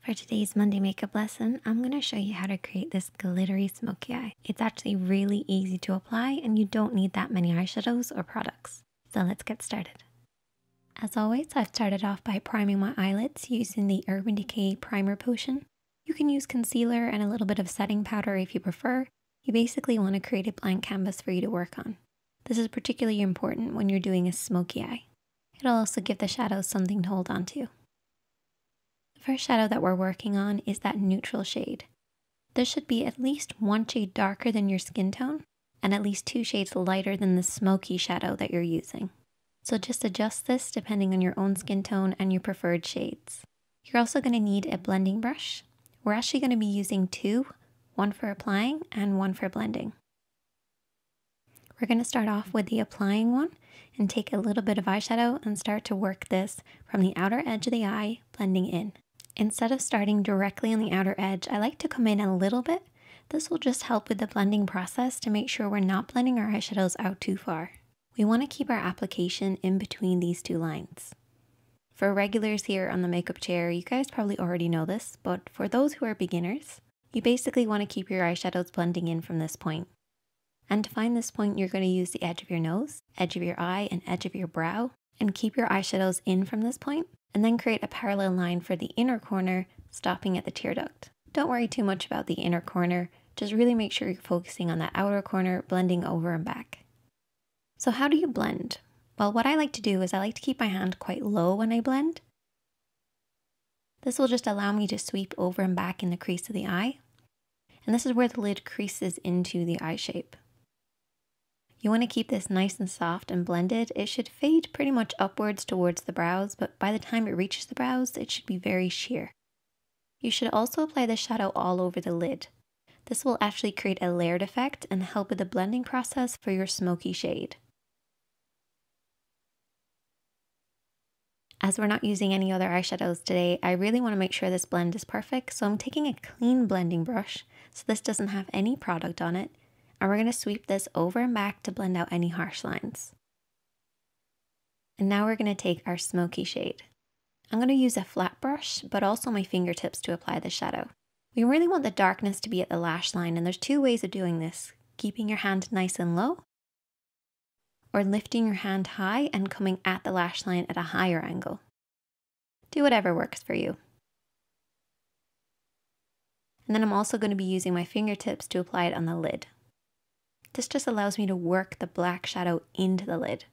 For today's Monday makeup lesson, I'm going to show you how to create this glittery smoky eye. It's actually really easy to apply and you don't need that many eyeshadows or products. So let's get started. As always, I've started off by priming my eyelids using the Urban Decay Primer Potion. You can use concealer and a little bit of setting powder if you prefer. You basically want to create a blank canvas for you to work on. This is particularly important when you're doing a smoky eye. It'll also give the shadows something to hold on to. The first shadow that we're working on is that neutral shade. This should be at least one shade darker than your skin tone and at least 2 shades lighter than the smoky shadow that you're using. So just adjust this depending on your own skin tone and your preferred shades. You're also going to need a blending brush. We're actually going to be using 2, one for applying and one for blending. We're going to start off with the applying one and take a little bit of eyeshadow and start to work this from the outer edge of the eye, blending in. Instead of starting directly on the outer edge, I like to come in a little bit. This will just help with the blending process to make sure we're not blending our eyeshadows out too far. We want to keep our application in between these 2 lines. For regulars here on the makeup chair, you guys probably already know this, but for those who are beginners, you basically want to keep your eyeshadows blending in from this point. And to find this point, you're going to use the edge of your nose, edge of your eye, and edge of your brow, and keep your eyeshadows in from this point, and then create a parallel line for the inner corner, stopping at the tear duct. Don't worry too much about the inner corner, just really make sure you're focusing on that outer corner, blending over and back. So how do you blend? Well, what I like to do is I like to keep my hand quite low when I blend. This will just allow me to sweep over and back in the crease of the eye. And this is where the lid creases into the eye shape. You want to keep this nice and soft and blended. It should fade pretty much upwards towards the brows, but by the time it reaches the brows, it should be very sheer. You should also apply the shadow all over the lid. This will actually create a layered effect and help with the blending process for your smoky shade. As we're not using any other eyeshadows today, I really want to make sure this blend is perfect, so I'm taking a clean blending brush, so this doesn't have any product on it. And we're going to sweep this over and back to blend out any harsh lines. And now we're going to take our smoky shade. I'm going to use a flat brush, but also my fingertips to apply the shadow. We really want the darkness to be at the lash line, and there's 2 ways of doing this. Keeping your hand nice and low, or lifting your hand high and coming at the lash line at a higher angle. Do whatever works for you. And then I'm also going to be using my fingertips to apply it on the lid. This just allows me to work the black shadow into the lid.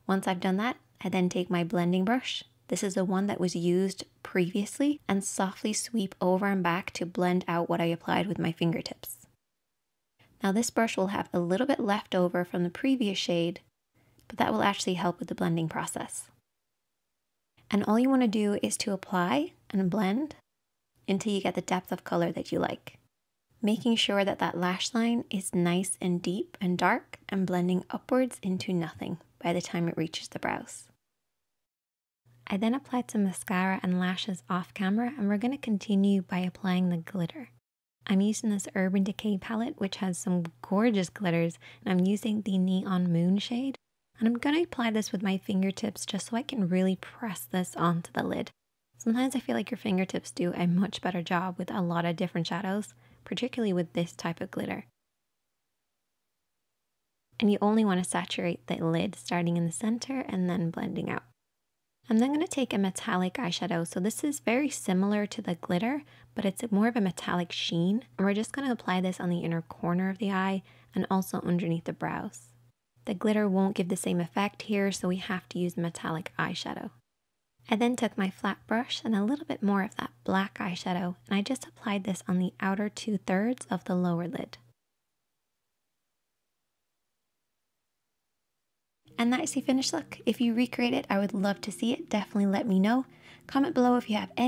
Once I've done that, I then take my blending brush. This is the one that was used previously, and softly sweep over and back to blend out what I applied with my fingertips. Now this brush will have a little bit left over from the previous shade, but that will actually help with the blending process. And all you want to do is to apply and blend until you get the depth of color that you like. Making sure that that lash line is nice and deep and dark and blending upwards into nothing by the time it reaches the brows. I then applied some mascara and lashes off camera, and we're going to continue by applying the glitter. I'm using this Urban Decay palette, which has some gorgeous glitters, and I'm using the Neon Moon shade. And I'm going to apply this with my fingertips just so I can really press this onto the lid. Sometimes I feel like your fingertips do a much better job with a lot of different shadows, particularly with this type of glitter. And you only want to saturate the lid starting in the center and then blending out. I'm then going to take a metallic eyeshadow. So this is very similar to the glitter, but it's more of a metallic sheen. And we're just going to apply this on the inner corner of the eye and also underneath the brows. The glitter won't give the same effect here, so we have to use the metallic eyeshadow. I then took my flat brush and a little bit more of that black eyeshadow, and I just applied this on the outer 2/3 of the lower lid. And that is the finished look. If you recreate it, I would love to see it. Definitely let me know. Comment below if you have any